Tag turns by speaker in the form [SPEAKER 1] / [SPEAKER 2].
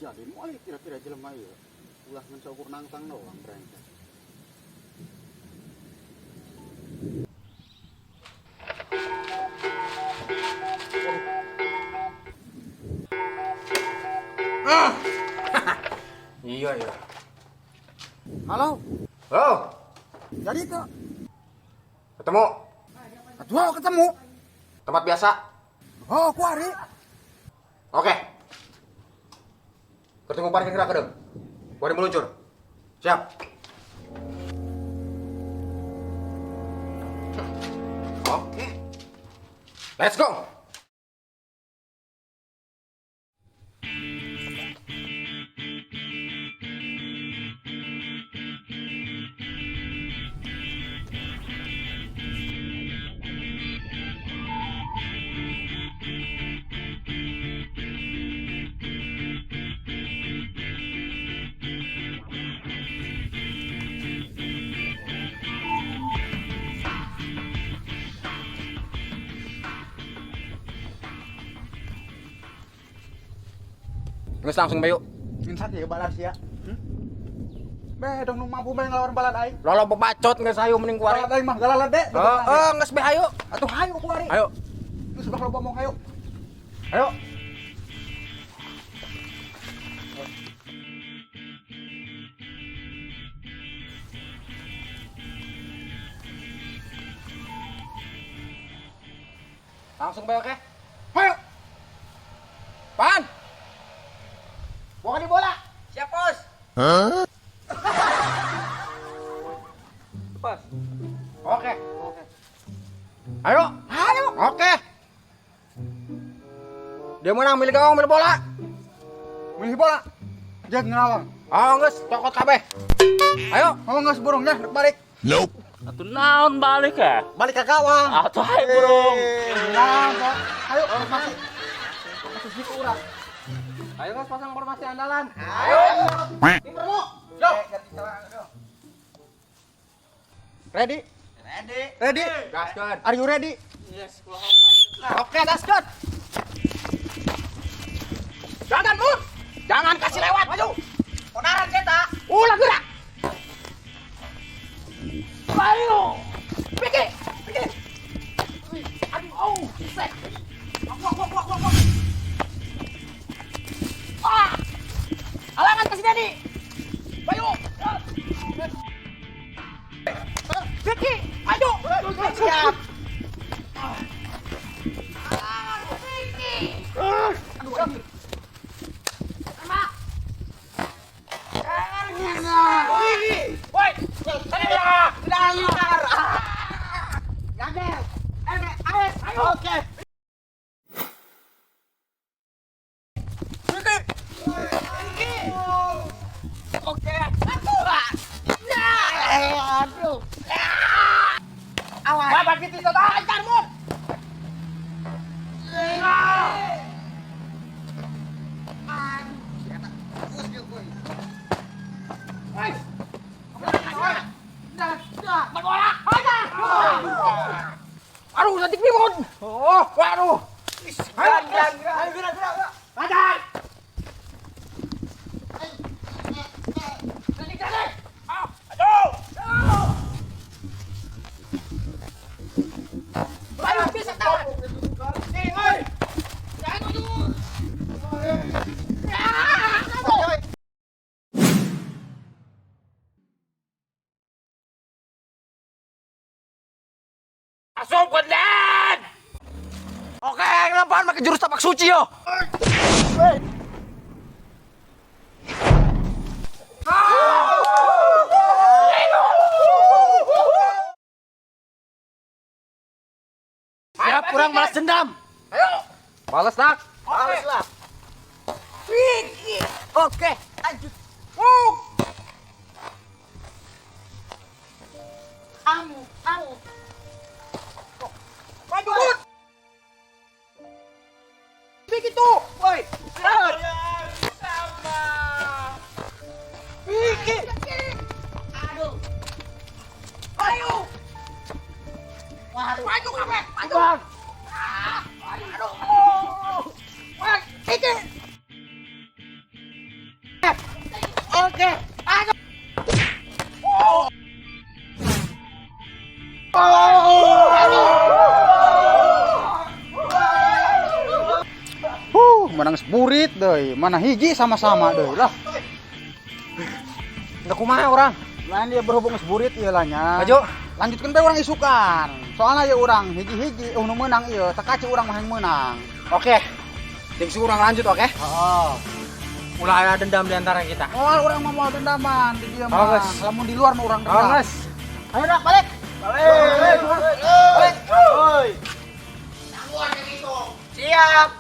[SPEAKER 1] Jadi mulai kira-kira jelema ieu. Ulah mencukur nangtang doang brengsek.
[SPEAKER 2] Iya ya.
[SPEAKER 1] Halo,
[SPEAKER 2] Halo,
[SPEAKER 1] jadi itu.
[SPEAKER 2] ketemu
[SPEAKER 1] Atuh ketemu.
[SPEAKER 2] tempat biasa.
[SPEAKER 1] Oh, kuari.
[SPEAKER 2] Oke. Ketemu parkir gerak kedeng. Kuari meluncur. Siap. Oke. Let's go. Nges langsung bayu.
[SPEAKER 1] Nginsak ya balas ya. Dong nu mampu main ngelawan balad aing.
[SPEAKER 2] Lolo bebacot nges hayu mending kuari.
[SPEAKER 1] Balad aing mah galalat deh.
[SPEAKER 2] Nges be hayu.
[SPEAKER 1] Atuh hayu kuari.
[SPEAKER 2] Ayo.
[SPEAKER 1] Geus udah loba ngomong hayu.
[SPEAKER 2] Ayo. Langsung bayu oke?
[SPEAKER 1] Hayu.
[SPEAKER 2] Pan.
[SPEAKER 1] Bawa di bola.
[SPEAKER 2] Siap, Bos. Pas. Oke. Ayo.
[SPEAKER 1] Hayu.
[SPEAKER 2] Oke. Dia menang milih gawang milih bola.
[SPEAKER 1] Milih bola. Jangan ngelawan.
[SPEAKER 2] Oh, nges cokot kabeh. Ayo.
[SPEAKER 1] Oh, geus burungnya balik.
[SPEAKER 3] Atuh naon balik ya?
[SPEAKER 1] Balik ke gawang.
[SPEAKER 3] Atuh hai burung.
[SPEAKER 1] Nah, ayo masih. Masih situ urang.
[SPEAKER 2] Ayo guys pasang formasi andalan.
[SPEAKER 1] Ayo.
[SPEAKER 2] Timbermu. Yo.
[SPEAKER 1] Ready? Ready?
[SPEAKER 2] Gaskeun.
[SPEAKER 1] Are you ready?
[SPEAKER 3] Yes,
[SPEAKER 2] Oke, gaskeun. Jangan mun. Jangan kasih lewat, maju. Onaran kita. Ulah gerak. Ayo. Pikir. Aduh, oh, set. Wak. Ah! Halangan ke sini, Bayu. Vicky, maju. Siap. Vicky. Aduh. Woi, sana dia. Lancar. Gagal. Ayo. Oke. Oke. Aduh. Awas. Bapak kita lancar, Mun. Aduh, nanti Mun. Oh, waduh. Ayo, gerak. Lancar. Ayo, bisa tahu. Nih, oi. Jangan maju. Asup kedan. Oke, ngelapan pakai jurus tapak suci yo.
[SPEAKER 1] Siap kurang balas dendam.
[SPEAKER 2] Ayo. Balas nak.
[SPEAKER 1] Balas lah.
[SPEAKER 2] Oke.
[SPEAKER 1] Lanjut. Kamu.
[SPEAKER 2] Maju, Bud. Begitu. Woi.
[SPEAKER 3] sama.
[SPEAKER 2] Vicky.
[SPEAKER 1] Aduh.
[SPEAKER 2] Ayo.
[SPEAKER 1] Waduh.
[SPEAKER 2] Maju kamu. Maju.
[SPEAKER 1] Bang.
[SPEAKER 2] Aduh. Woi, Vicky.
[SPEAKER 1] Oke. Ayo.
[SPEAKER 4] Menang seburit deh. Mana hiji sama-sama deh lah.
[SPEAKER 2] Nggak kumaha orang.
[SPEAKER 4] Lain dia berhubung seburit ieu lah nya.
[SPEAKER 2] Maju.
[SPEAKER 4] Lanjutkan bae orang isukan. Soalnya ya orang hiji-hiji nu menang ieu, tekaci urang mah yang menang.
[SPEAKER 2] Oke. Ting urang lanjut oke.
[SPEAKER 4] Heeh.
[SPEAKER 2] Ulah ada dendam di antara kita.
[SPEAKER 4] Oh, orang mah mau dendaman di dia
[SPEAKER 2] Oh,
[SPEAKER 4] mah.
[SPEAKER 2] geus.
[SPEAKER 4] Lamun di luar mah urang dendam.
[SPEAKER 2] Awas.
[SPEAKER 1] Ayo dah balik.
[SPEAKER 2] Balik.
[SPEAKER 1] Balik.
[SPEAKER 2] Siap.